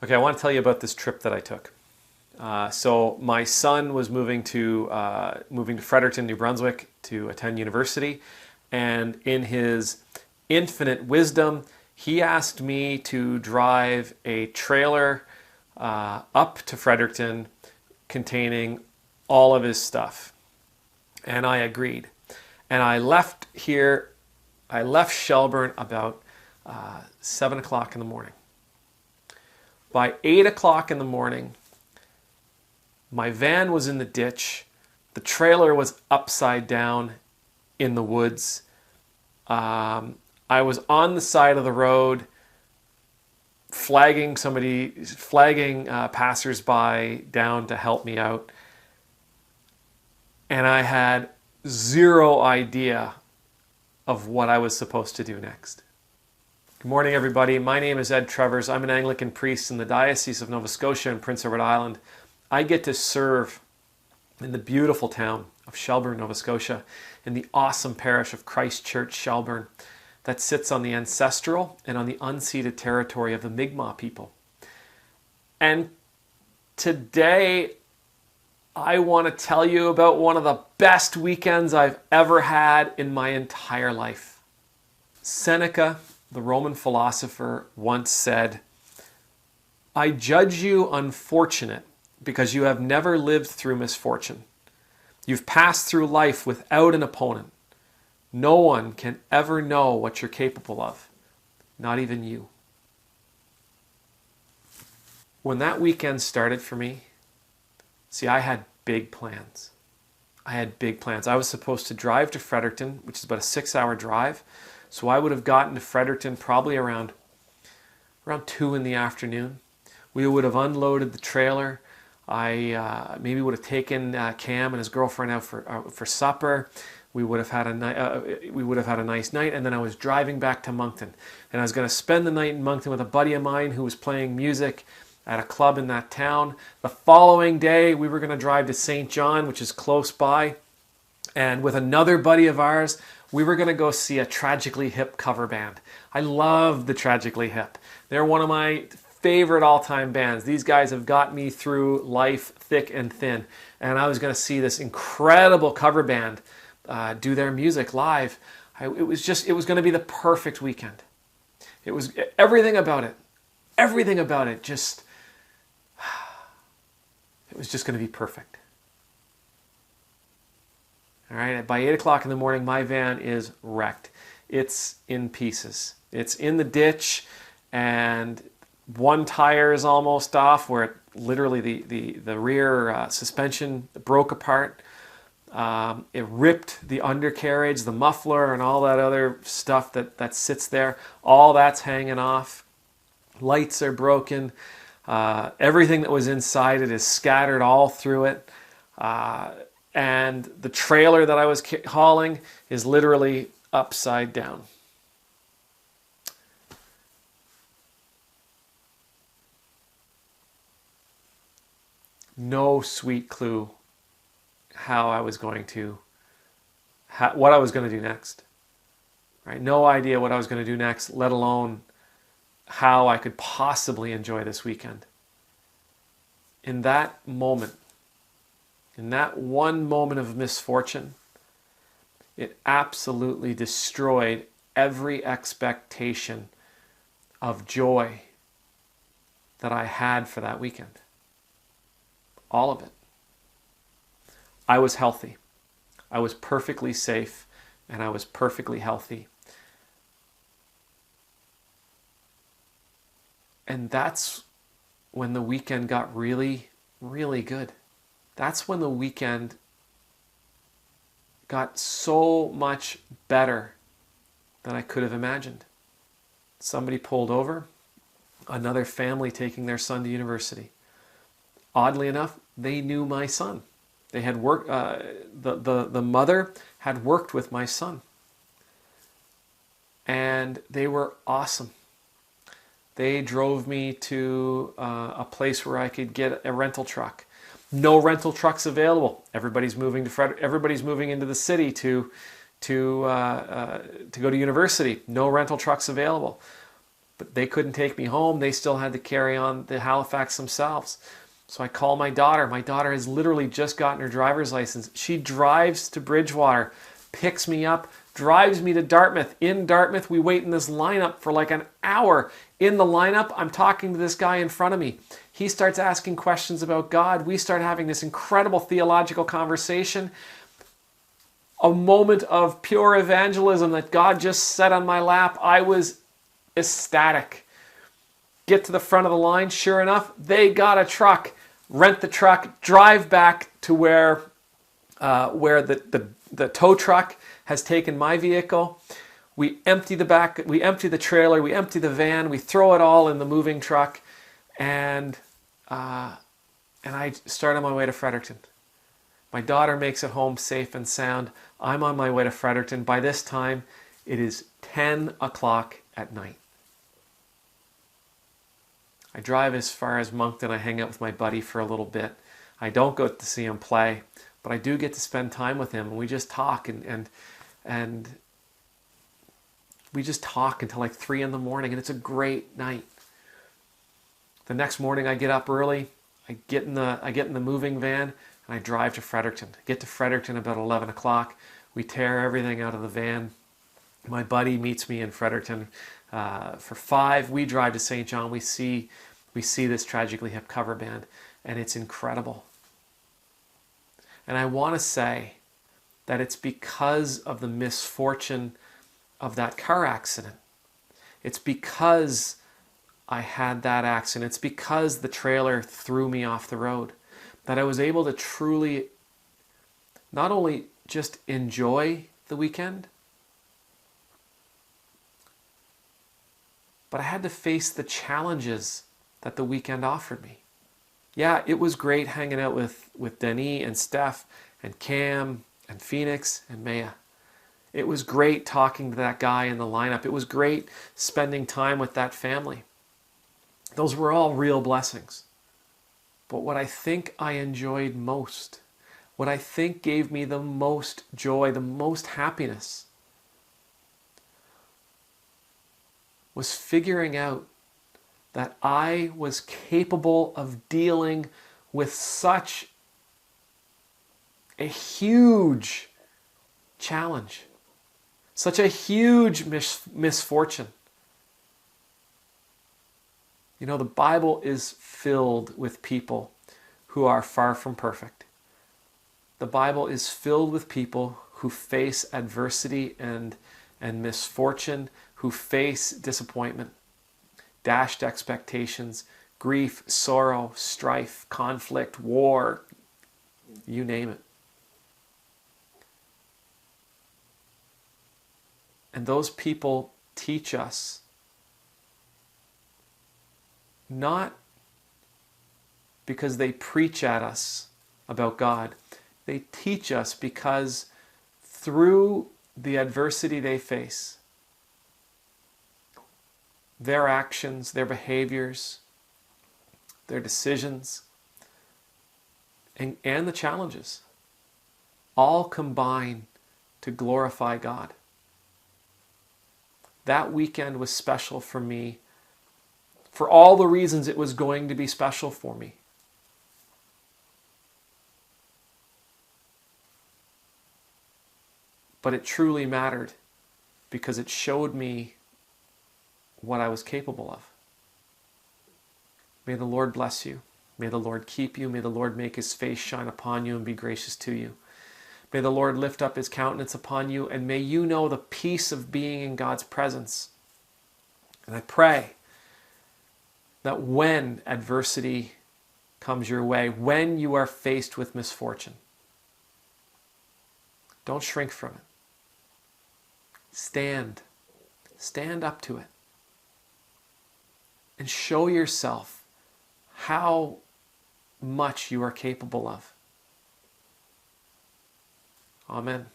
Okay, I want to tell you about this trip that I took. So my son was moving to Fredericton, New Brunswick, to attend university, and in his infinite wisdom, he asked me to drive a trailer up to Fredericton containing all of his stuff, and I agreed. And I left here. I left Shelburne about 7 o'clock in the morning. By 8 o'clock in the morning, my van was in the ditch. The trailer was upside down in the woods. I was on the side of the road, flagging passersby down to help me out. And I had zero idea of what I was supposed to do next. Good morning, everybody. My name is Ed Trevors. I'm an Anglican priest in the Diocese of Nova Scotia and Prince Edward Island. I get to serve in the beautiful town of Shelburne, Nova Scotia, in the awesome parish of Church Shelburne that sits on the ancestral and on the unceded territory of the Mi'kmaq people. And today, I want to tell you about one of the best weekends I've ever had in my entire life. Seneca, the Roman philosopher, once said, "I judge you unfortunate because you have never lived through misfortune. You've passed through life without an opponent. No one can ever know what you're capable of, not even you." When that weekend started for me, see, I had big plans. I was supposed to drive to Fredericton, which is about a 6-hour drive. So I would have gotten to Fredericton probably around 2 in the afternoon. We would have unloaded the trailer. I maybe would have taken Cam and his girlfriend out for supper. We would have had a nice night, and then I was driving back to Moncton, and I was going to spend the night in Moncton with a buddy of mine who was playing music at a club in that town. The following day, we were going to drive to St. John, which is close by, and with another buddy of ours, we were going to go see a Tragically Hip cover band. I love the Tragically Hip. They're one of my favorite all-time bands. These guys have got me through life thick and thin. And I was going to see this incredible cover band do their music live. It was going to be the perfect weekend. It was everything about it. It was just going to be perfect. All right, by 8 o'clock in the morning, my van is wrecked. It's in pieces. It's in the ditch, and one tire is almost off, where literally the rear suspension broke apart. It ripped the undercarriage, the muffler, and all that other stuff that sits there. All that's hanging off. Lights are broken. Everything that was inside it is scattered all through it. And the trailer that I was hauling is literally upside down. No sweet clue what I was going to do next. Right? No idea what I was going to do next, let alone how I could possibly enjoy this weekend. In that moment, in that one moment of misfortune, it absolutely destroyed every expectation of joy that I had for that weekend. All of it. I was healthy. I was perfectly safe, and I was perfectly healthy. And that's when the weekend got really, really good. That's when the weekend got so much better than I could have imagined. Somebody pulled over, another family taking their son to university. Oddly enough, they knew my son. They had worked. The mother had worked with my son, and they were awesome. They drove me to a place where I could get a rental truck. No rental trucks available. Everybody's moving into the city to go to university. No rental trucks available. But they couldn't take me home. They still had to carry on the Halifax themselves. So I call my daughter. My daughter has literally just gotten her driver's license. She drives to Bridgewater, picks me up, drives me to Dartmouth. In Dartmouth, we wait in this lineup for like an hour. In the lineup, I'm talking to this guy in front of me. He starts asking questions about God. We start having this incredible theological conversation. A moment of pure evangelism that God just set on my lap. I was ecstatic. Get to the front of the line. Sure enough, they got a truck. Rent the truck. Drive back to where the tow truck has taken my vehicle. We empty the back. We empty the trailer. We empty the van. We throw it all in the moving truck, and I start on my way to Fredericton. My daughter makes it home safe and sound. I'm on my way to Fredericton. By this time, it is 10 o'clock at night. I drive as far as Moncton. I hang out with my buddy for a little bit. I don't go to see him play, but I do get to spend time with him, and we just talk and we just talk until like 3 a.m, and it's a great night. The next morning I get up early. I get in the moving van and I drive to Fredericton. I get to Fredericton about 11 o'clock. We tear everything out of the van. My buddy meets me in Fredericton for 5. We drive to St. John. We see this Tragically Hip cover band, and it's incredible. And I want to say that it's because of the misfortune of that car accident. It's because I had that accident. It's because the trailer threw me off the road that I was able to truly not only just enjoy the weekend, but I had to face the challenges that the weekend offered me. Yeah, it was great hanging out with Denis and Steph and Cam and Phoenix and Maya. It was great talking to that guy in the lineup. It was great spending time with that family. Those were all real blessings. But what I think I enjoyed most, what I think gave me the most joy, the most happiness, was figuring out that I was capable of dealing with such a huge challenge, such a huge misfortune. You know, the Bible is filled with people who are far from perfect. The Bible is filled with people who face adversity and misfortune, who face disappointment, dashed expectations, grief, sorrow, strife, conflict, war, you name it. And those people teach us not because they preach at us about God. They teach us because through the adversity they face, their actions, their behaviors, their decisions, and the challenges all combine to glorify God. That weekend was special for me for all the reasons it was going to be special for me. But it truly mattered because it showed me what I was capable of. May the Lord bless you. May the Lord keep you. May the Lord make his face shine upon you and be gracious to you. May the Lord lift up his countenance upon you, and may you know the peace of being in God's presence. And I pray that when adversity comes your way, when you are faced with misfortune, don't shrink from it. Stand up to it. And show yourself how much you are capable of. Amen.